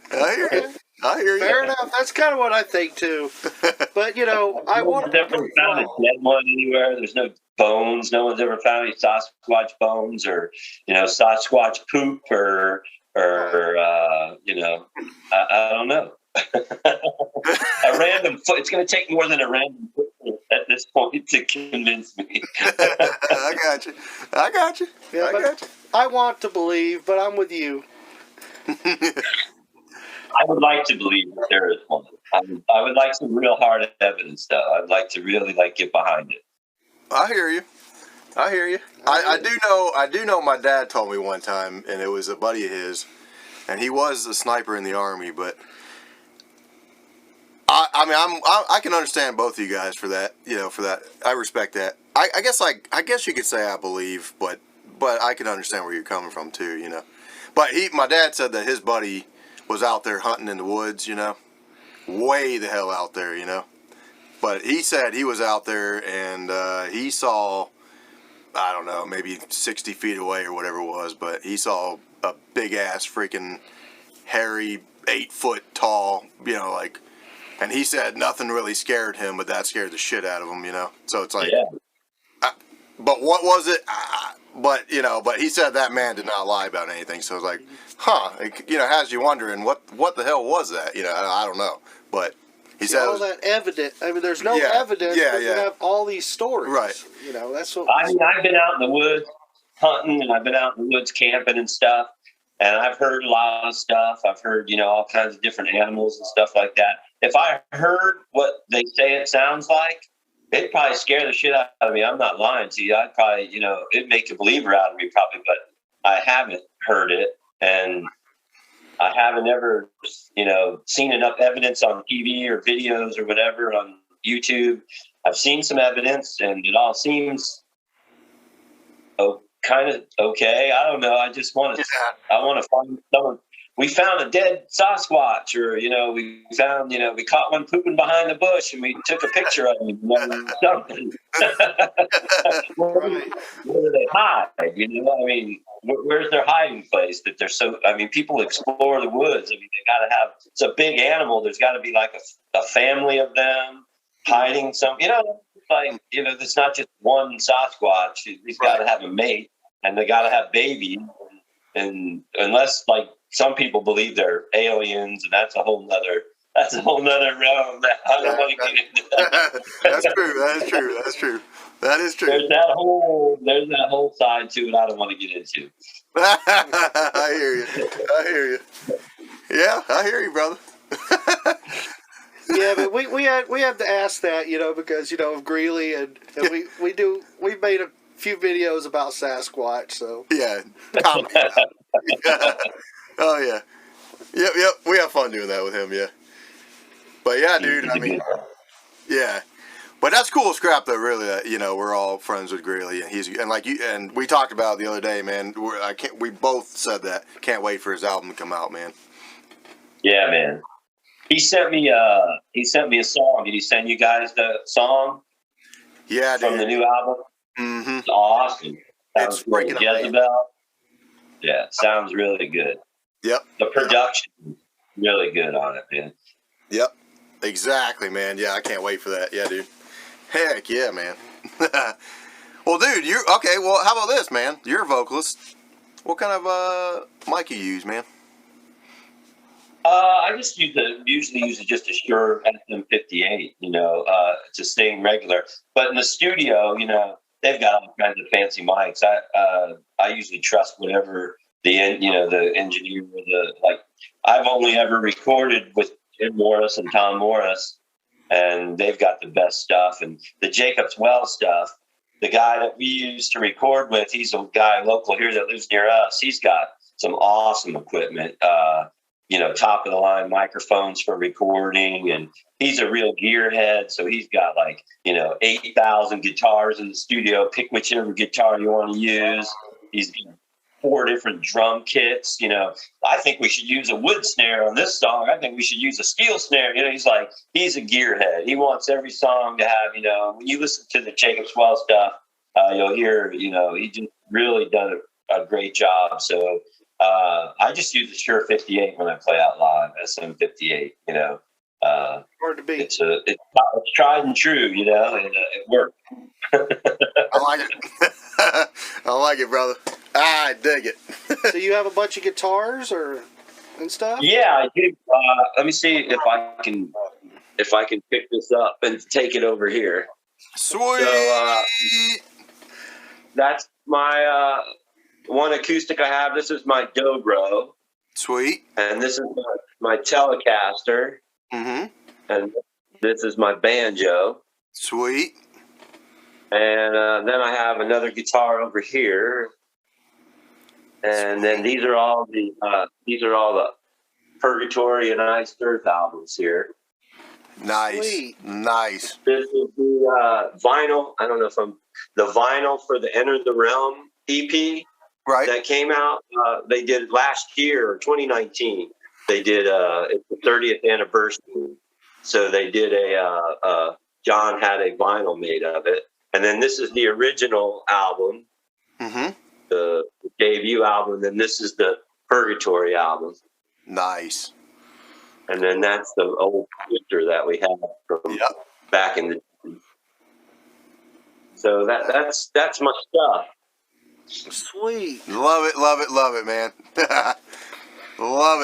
I hear you. Fair enough. That's kind of what I think too. But I want to. No one's ever found a dead one anywhere. There's no bones. No one's ever found any Sasquatch bones or Sasquatch poop or I don't know. A random foot. It's going to take more than a random foot at this point to convince me. I got you. Yeah, I got you. I want to believe, but I'm with you. I would like to believe that there is one. I would like some real hard evidence, though. I'd like to really get behind it. I hear you. I do know. My dad told me one time, and it was a buddy of his, and he was a sniper in the Army. But I can understand both of you guys for that. For that, I respect that. I guess you could say I believe, but I can understand where you're coming from too. But my dad said that his buddy was out there hunting in the woods, way the hell out there, But he said he was out there and he saw, I don't know, maybe 60 feet away or whatever it was, but he saw a big ass freaking hairy 8 foot tall, and he said nothing really scared him, but that scared the shit out of him, So it's like, yeah. But what was it? But he said that man did not lie about anything. So I was like, it has you wondering what the hell was that? I don't know. But he said all that evidence. I mean, there's no evidence, but you have all these stories. Right. That's what. I've been out in the woods hunting, and I've been out in the woods camping and stuff, and I've heard a lot of stuff. I've heard all kinds of different animals and stuff like that. If I heard what they say it sounds like, it'd probably scare the shit out of me. I'm not lying to you. I'd probably, it'd make a believer out of me probably, but I haven't heard it, and I haven't ever, seen enough evidence on TV or videos or whatever on YouTube. I've seen some evidence, and it all seems kind of okay. I don't know. I just want to. I want to find someone. We found a dead Sasquatch, or we found, we caught one pooping behind the bush, and we took a picture of him. Something. Where do they hide? I mean, where's their hiding place? That they're so. I mean, people explore the woods. I mean, they got to have. It's a big animal. There's got to be like a family of them hiding some. There's not just one Sasquatch. He's got to have a mate, and they got to have babies. And unless some people believe they're aliens, and that's a whole nother realm that I don't want to get into. That's true. That is true. There's that whole side to it I don't want to get into. I hear you. Yeah, I hear you, brother. Yeah, but we have to ask that, because of Greeley, and we've made a few videos about Sasquatch, so yeah. Oh yeah. Yep. We have fun doing that with him, yeah. But yeah, dude. I mean, yeah. But that's cool, Scrap. Though, really, we're all friends with Greeley, and and we talked about it the other day, man. We both said that. Can't wait for his album to come out, man. Yeah, man. He sent me a song. Did he send you guys the song? Yeah, from dude. the new album. Mm-hmm. It's awesome. It's freaking Jezebel. Yeah, sounds really good. Yep. The production is really good on it, man. Yep. Exactly, man. Yeah, I can't wait for that. Yeah, dude. Heck yeah, man. Well, dude, okay. Well, how about this, man? You're a vocalist. What kind of mic you use, man? I just usually use just a Shure SM58, to sing regular. But in the studio, they've got all kinds of fancy mics. I usually trust whatever the engineer or I've only ever recorded with Jim Morris and Tom Morris, and they've got the best stuff. And the Jacobs Well stuff, the guy that we used to record with, he's a guy local here that lives near us. He's got some awesome equipment. Top of the line microphones for recording, and he's a real gearhead. So he's got 8,000 guitars in the studio. Pick whichever guitar you want to use. He's got 4 different drum kits. I think we should use a wood snare on this song. I think we should use a steel snare. He's a gearhead. He wants every song to have, when you listen to the Jacobs Well stuff, you'll hear, he just really done a great job. So, I just use the Shure 58 when I play out live, SM58, hard to beat. It's tried and true, and it worked. I like it. I like it, brother. I dig it. So you have a bunch of guitars and stuff? Yeah, I do. Let me see if I can pick this up and take it over here. Sweet. So, that's my one acoustic I have. This is my Dobro. Sweet. And this is my Telecaster. Mm-hmm. And this is my banjo. Sweet. And then I have another guitar over here. And then these are all the Purgatory and Iced Earth albums here. Nice. Sweet. Nice. This is the vinyl. I don't know if the vinyl for the Enter the Realm EP. Right. That came out. They did it last year, or 2019. They did it's the 30th anniversary. So they did John had a vinyl made of it. And then this is the original album, the debut album. Then this is the Purgatory album. Nice. And then that's the old poster that we have from back in the day. So that's my stuff. Sweet. Love it, man. Love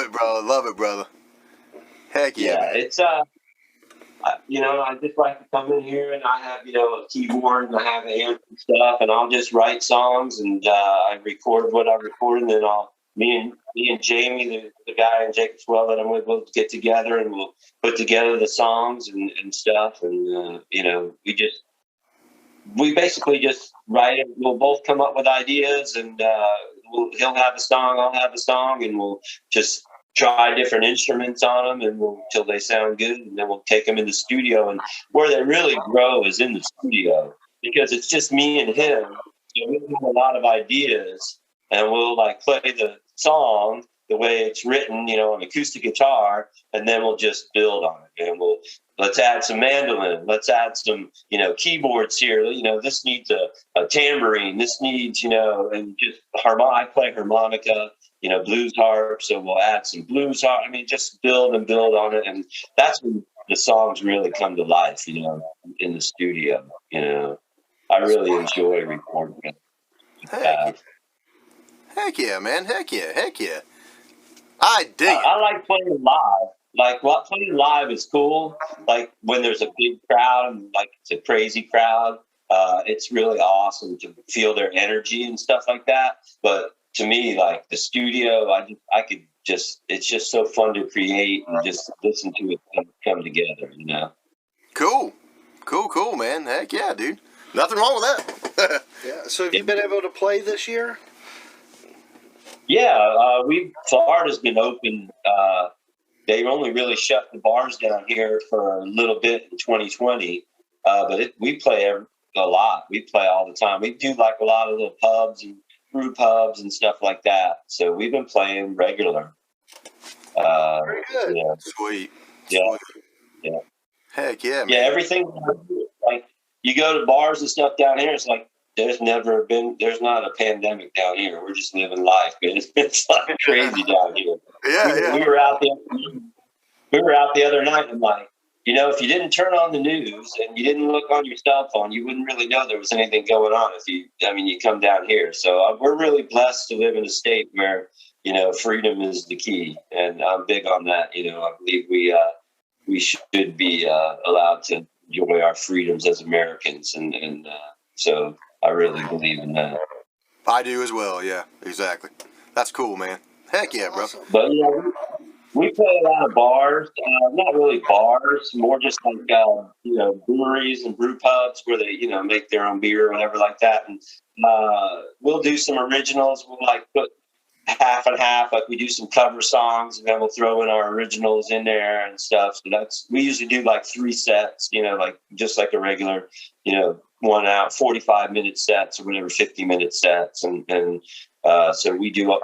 it, brother. Heck yeah. Yeah, it's I just like to come in here and I have a keyboard and I have amps and stuff, and I'll just write songs and I record what I record, and then me and Jamie, the guy in Jacobs Well that I'm with, will get together and we'll put together the songs and stuff, and we basically just write it. We'll both come up with ideas, and he'll have a song, I'll have a song, and we'll just try different instruments on them, and till they sound good, and then we'll take them in the studio. And where they really grow is in the studio, because it's just me and him. So we have a lot of ideas, and we'll like play the song the way it's written, on acoustic guitar, and then we'll just build on it. And let's add some mandolin, let's add some, keyboards here. This needs a tambourine, this needs, and just I play harmonica, blues harp. So we'll add some blues harp. I mean, just build and build on it. And that's when the songs really come to life, in the studio. I really enjoy recording it. Heck yeah, man. Heck yeah. I dig it. I like playing live. Like, playing live is cool. Like, when there's a big crowd and, like, it's a crazy crowd, it's really awesome to feel their energy and stuff like that. But to me, like, the studio, it's just so fun to create and just listen to it come together, Cool, man. Heck yeah, dude. Nothing wrong with that. Yeah. So have you been able to play this year? Yeah, Florida's been open. They only really shut the bars down here for a little bit in 2020, but we play a lot. We play all the time. We do like a lot of little pubs and brew pubs and stuff like that. So we've been playing regular. Very good. Yeah. Sweet. Yeah. Heck yeah, man. Yeah, everything, like, you go to bars and stuff down here, it's like there's not a pandemic down here. We're just living life. It's like crazy down here. Yeah. We were out the other night, and I'm like, if you didn't turn on the news and you didn't look on your cell phone, you wouldn't really know there was anything going on you come down here. So we're really blessed to live in a state where, freedom is the key. And I'm big on that. I believe we should be allowed to enjoy our freedoms as Americans. And so I really believe in that. I do as well. Yeah, exactly. That's cool, man. Heck yeah, bro. But we play a lot of bars, not really bars, more just like, breweries and brew pubs where they, make their own beer or whatever like that. And we'll do some originals. We'll like put half and half, like we do some cover songs, and then we'll throw in our originals in there and stuff. So we usually do like 3 sets, like just like a regular, 1 out, 45-minute sets or whatever, 50-minute sets. And so we do a lot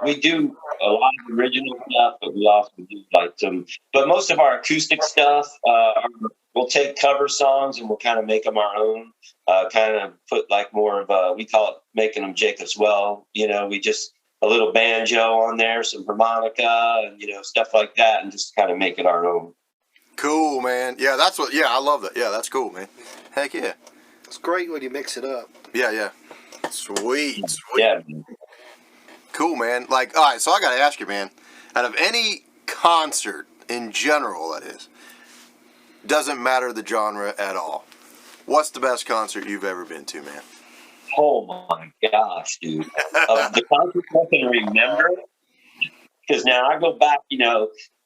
of original stuff, but we also do like but most of our acoustic stuff, we'll take cover songs and we'll kind of make them our own, kind of put like more of we call it making them Jacob's Well, we just a little banjo on there, some harmonica, and stuff like that, and just kind of make it our own. Cool, man. Yeah, I love that. Yeah, that's cool, man. Heck yeah. It's great when you mix it up. Yeah. Sweet. Yeah. Cool, man. Like, all right, so I got to ask you, man, out of any concert in general, that is, doesn't matter the genre at all, what's the best concert you've ever been to, man? Oh my gosh, dude. The concert I can remember, because now I go back,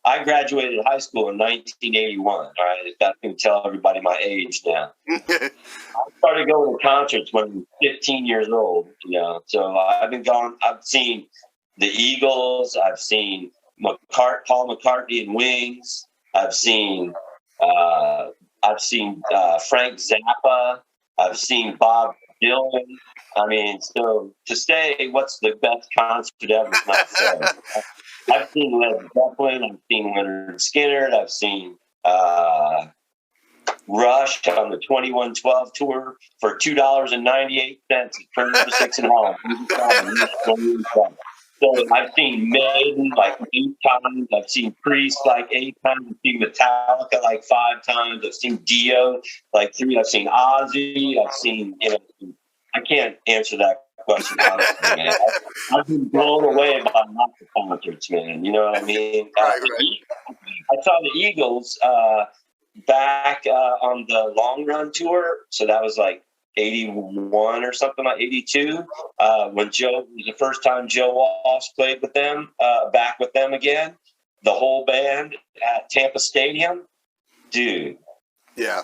I graduated high school in 1981. All right, if that can tell everybody my age now. I started going to concerts when I was 15 years old. So I've seen the Eagles. I've seen Paul McCartney and Wings. I've seen Frank Zappa. I've seen Bob Dylan. I mean, so to say what's the best concert ever is not fair. I've seen Led Zeppelin. I've seen Leonard Skinner. I've seen Rush on the 2112 tour for $2.98 at Kruse 6 and Holland. So I've seen Maiden like 8 times. I've seen Priest like 8 times. I've seen Metallica like 5 times. I've seen Dio like 3. I've seen Ozzy. I've seen, I can't answer that question honestly, man. I've been blown away by lots of concerts, man. You know what I mean? Right. I saw the Eagles back on the Long Run tour. So that was like 81 or something, like 82, when it was the first time Joe Walsh played with them, back with them again, the whole band at Tampa Stadium, dude. Yeah.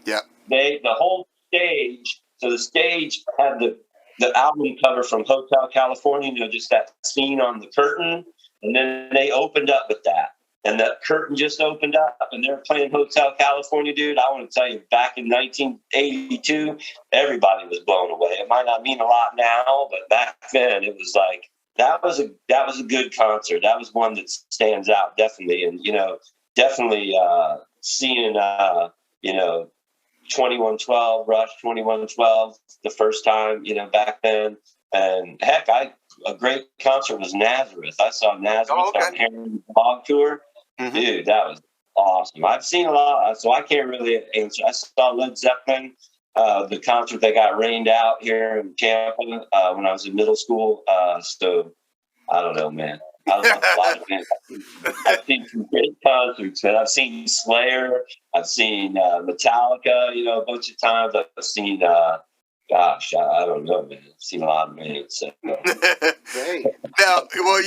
The whole stage, so the stage had the the album cover from Hotel California, you know, just that scene on the curtain. And then they opened up with that. And the curtain just opened up and they're playing Hotel California, dude. I want to tell you, back in 1982, everybody was blown away. It might not mean a lot now, but back then it was like, that was a good concert. That was one that stands out, definitely. And, you know, definitely seeing, you know, 2112, Rush 2112, the first time, you know, back then. And heck, a great concert was Nazareth. I saw Nazareth on Henry's Bog Tour. Mm-hmm. Dude, that was awesome. I've seen a lot, so I can't really answer. I saw Led Zeppelin, the concert that got rained out here in Tampa when I was in middle school. So I don't know, man. I love a lot of it. I've seen some great concerts, man. I've seen Slayer. I've seen Metallica, you know, a bunch of times. I've seen, gosh, I don't know, man. I've seen a lot of bands. So. Great. Now, well,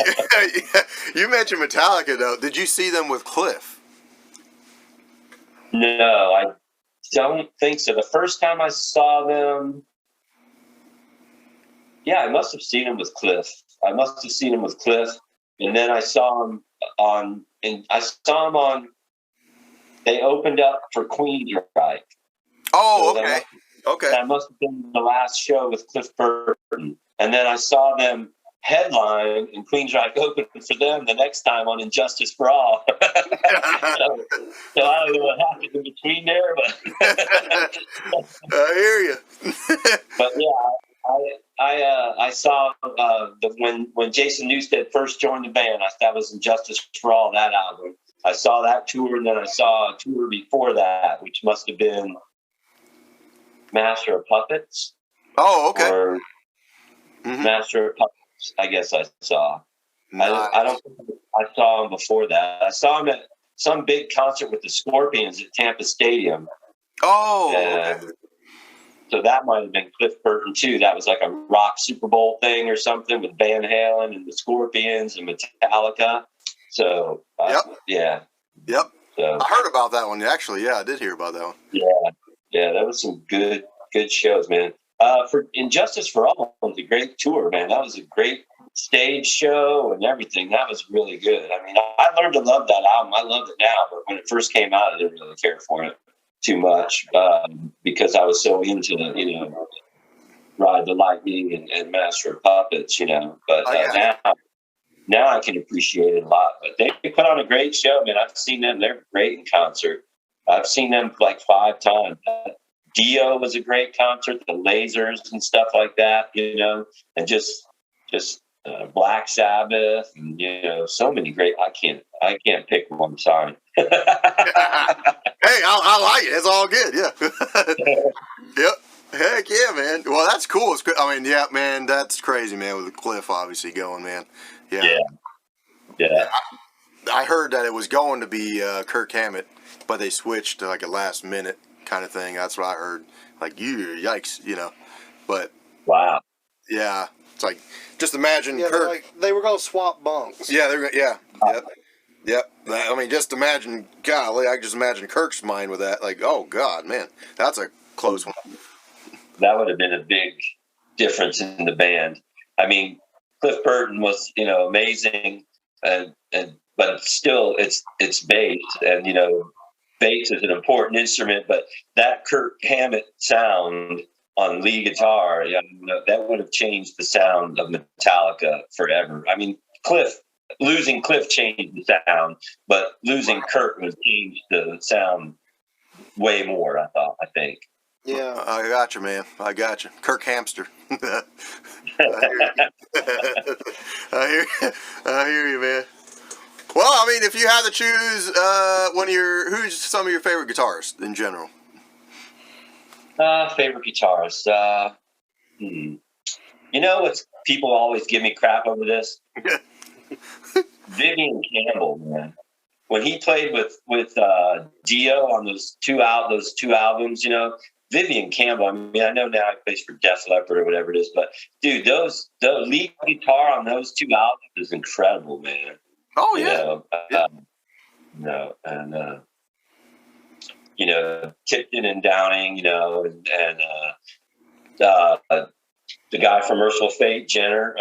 you mentioned Metallica, though. Did you see them with Cliff? No, I don't think so. The first time I saw them, yeah, I must have seen them with Cliff. And then I saw them on, they opened up for Queensryche. Oh, so okay. Okay. That must have been the last show with Cliff Burton. And then I saw them headline and Queensryche opened for them the next time on Injustice for All. so I don't know what happened in between there, but I hear you. But yeah, I saw when Jason Newsted first joined the band. That was Injustice for All, that album. I saw that tour, and then I saw a tour before that, which must have been Master of Puppets. Oh, okay. Or Master of Puppets, I guess I saw. Nice. I don't think I saw him before that. I saw him at some big concert with the Scorpions at Tampa Stadium. Oh, okay. So that might have been Cliff Burton too. That was like a rock Super Bowl thing or something with Van Halen and the Scorpions and Metallica. So yeah. Yep. So, I heard about that one actually. Yeah, I did hear about that one. Yeah, that was some good shows, man. For Injustice for All was a great tour, man. That was a great stage show and everything. That was really good. I mean, I learned to love that album. I love it now, but when it first came out, I didn't really care for it too much because I was so into the, you know, Ride the Lightning and Master of Puppets, you know. But now I can appreciate it a lot. But they put on a great show, man. I've seen them. They're great in concert. I've seen them like 5 times. Dio was a great concert, the Lasers and stuff like that, you know, and just Black Sabbath and, you know, so many great. I can't pick one. Sorry. Hey, I like it. It's all good. Yeah. Yep. Heck yeah, man. Well, that's cool. I mean, yeah, man, that's crazy, man. With Cliff obviously going, man. Yeah. I heard that it was going to be Kirk Hammett, but they switched to like a last minute kind of thing. That's what I heard. Like, yikes, you know. But wow. Yeah, it's like just imagine Kirk. Like, they were going to swap bunks. Yeah, Yep. I mean, just imagine. Golly, I just imagine Kirk's mind with that. Like, oh God, man, that's a close one. That would have been a big difference in the band. I mean, Cliff Burton was, you know, amazing, but still, it's bass, and you know, bass is an important instrument. But that Kirk Hammett sound on lead guitar, that would have changed the sound of Metallica forever. I mean, losing Cliff changed the sound, but losing Kirk would change the sound way more. I think. Yeah, I got you, man. I got you, Kirk Hamster. I hear you, man. Well, I mean, if you had to choose who's some of your favorite guitarists in general? Favorite guitarist. You know, it's people always give me crap over this. Vivian Campbell, man. When he played with Dio on those two albums, you know, Vivian Campbell. I mean, I know now he plays for Def Leppard or whatever it is, but dude, the lead guitar on those 2 albums is incredible, man. Oh yeah. You know, Tipton and Downing, you know, and the guy from Merciful Fate, Denner.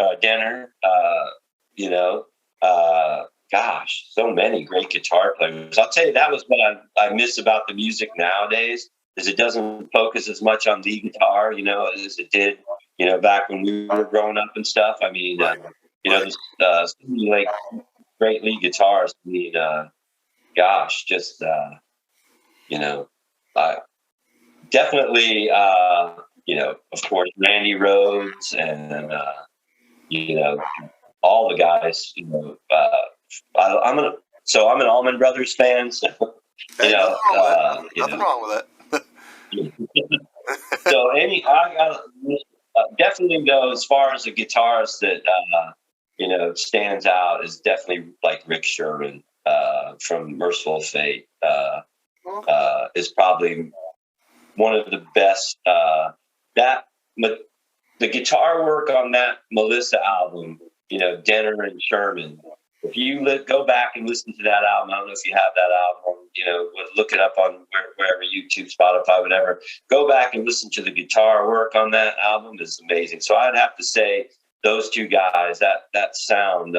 Gosh, so many great guitar players. I'll tell you, that was what I miss about the music nowadays, is it doesn't focus as much on lead guitar, as it did, back when we were growing up and stuff. I mean, there's so many, like, great lead guitars. I mean, gosh, just, definitely, of course, Randy Rhoads and, all the guys, I'm an Allman Brothers fan, so, nothing wrong with that. So definitely though, as far as the guitarist that, stands out is definitely like Rick Sherman, from Merciful Fate, is probably one of the best, the guitar work on that Melissa album, Denner and Sherman. If you go back and listen to that album, I don't know if you have that album, look it up on wherever, YouTube, Spotify, whatever. Go back and listen to the guitar work on that album. It's amazing. So I'd have to say those two guys, that sound,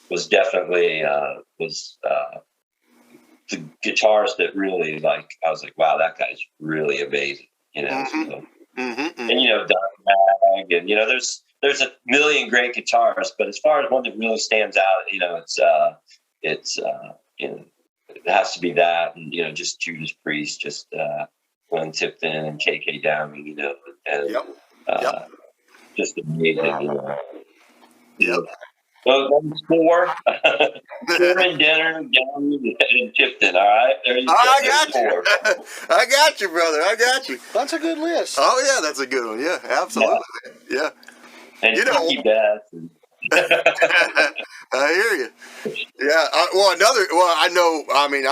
was definitely, the guitarist that really, like, I was like, wow, that guy's really amazing, Mm-hmm. So, Mm-hmm. and Don Mag, and there's a million great guitarists, but as far as one that really stands out, it has to be that, and just Judas Priest, just Glenn Tipton and KK Downing, and just amazing, Yep. So those four, Sherman, Denner, Downing, and Tipton. All right, there you go. I got you. I got you, brother. I got you. That's a good list. Oh yeah, that's a good one. Yeah, absolutely. Yeah. And Tiki Bass. I hear you. Yeah. I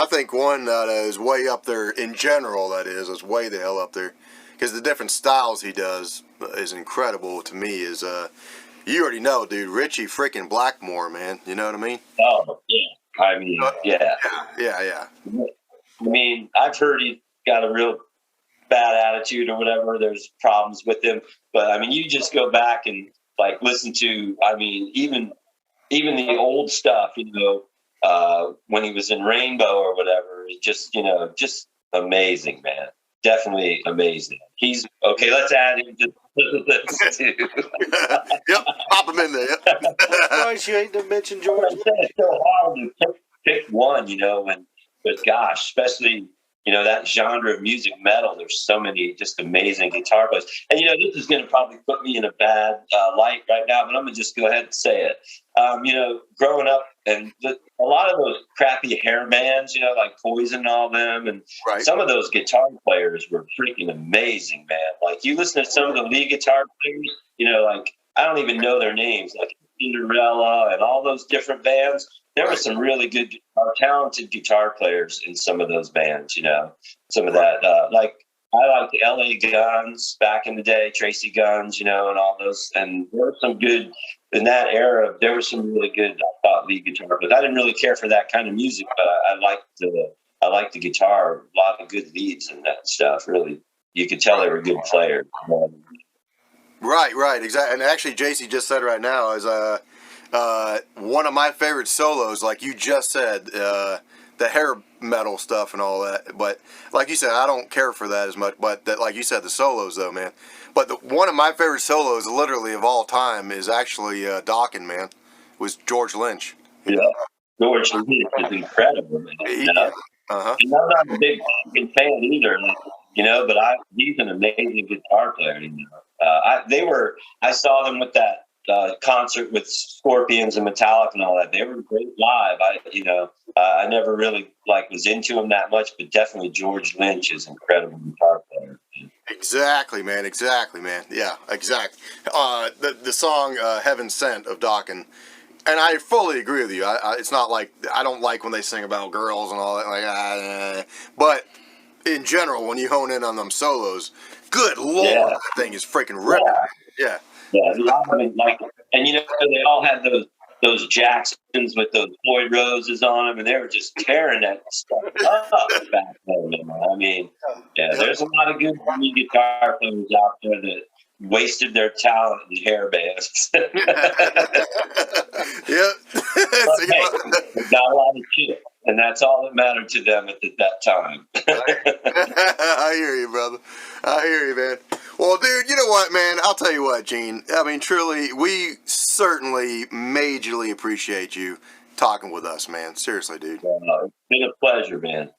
think one that is way up there in general. That is way the hell up there, because the different styles he does is incredible to me. Is you already know, dude, Richie freaking Blackmore, man. You know what I mean? Oh yeah. I mean, yeah. Yeah. I mean, I've heard he's got a real bad attitude or whatever. There's problems with him, but I mean, you just go back and like listen to. I mean, even the old stuff. When he was in Rainbow or whatever, it's just amazing, man. Definitely amazing. He's okay. Let's add him to the list too. Yep, pop him in there. Yep. Surprised you ain't to mention George. It's so hard to pick one, but gosh, especially that genre of music, metal. There's so many just amazing guitar players, and this is going to probably put me in a bad light right now, but I'm gonna just go ahead and say it. Growing up, and a lot of those crappy hair bands, like Poison and all them, and some of those guitar players were freaking amazing, man. Like you listen to some of the lead guitar players, like I don't even know their names, like Cinderella and all those different bands. There were some really good, talented guitar players in some of those bands, some of that, like I liked the LA Guns back in the day, Tracy Guns, and all those. And there were some good, in that era, there were some really good, I thought, lead guitar players. I didn't really care for that kind of music, but I liked the guitar, a lot of good leads and that stuff. Really, you could tell they were good players. Right, exactly. And actually, Jacy just said right now is one of my favorite solos, like you just said, the hair metal stuff and all that. But like you said, I don't care for that as much. But like you said, the solos though, man. But one of my favorite solos, literally of all time, is actually Dokken, man. Was George Lynch. Yeah, George Lynch is incredible, man. Uh-huh. And I'm not a big Dokken fan either, but he's an amazing guitar player. I saw them with that concert with Scorpions and Metallica and all that. They were great live. I never really was into them that much, but definitely George Lynch is an incredible guitar player. Exactly, man. Yeah, exactly. The song "Heaven Sent" of Dokken, and I fully agree with you. It's not like I don't like when they sing about girls and all that. But in general, when you hone in on them solos, good lord, that thing is freaking ripping. Yeah. Yeah, I mean, and they all had those Jacksons with those Floyd Roses on them, and they were just tearing that stuff up back then. I mean, there's a lot of good guitar players out there wasted their talent in hair bands. Yep. Hey, they got a lot of shit, and that's all that mattered to them at that time. I hear you, brother. I hear you, man. Well, dude, you know what, man? I'll tell you what, Gene. I mean, truly, we certainly majorly appreciate you talking with us, man. Seriously, dude. It's been a pleasure, man.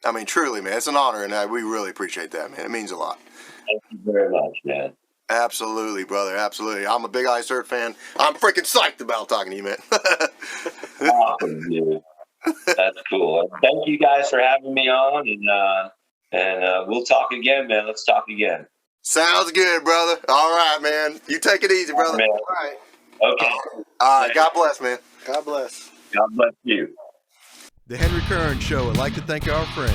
I mean, truly, man. It's an honor, and we really appreciate that, man. It means a lot. Thank you very much, man. Absolutely, brother. Absolutely. I'm a big Iced Earth fan. I'm freaking psyched about talking to you, man. Awesome, dude. That's cool. Thank you guys for having me on, and we'll talk again, man. Let's talk again. Sounds good, brother. All right, man. You take it easy, brother. Man. All right. Okay. All right. God bless, man. God bless. God bless you. The Henry-Kern Show would like to thank our friends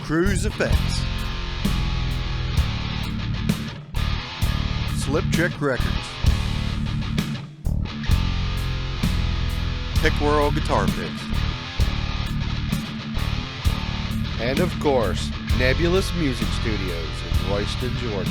Kruse Effects, Slip Trick Records, Pick World Guitar Picks, and of course, Nebulous Music Studios in Royston, Georgia.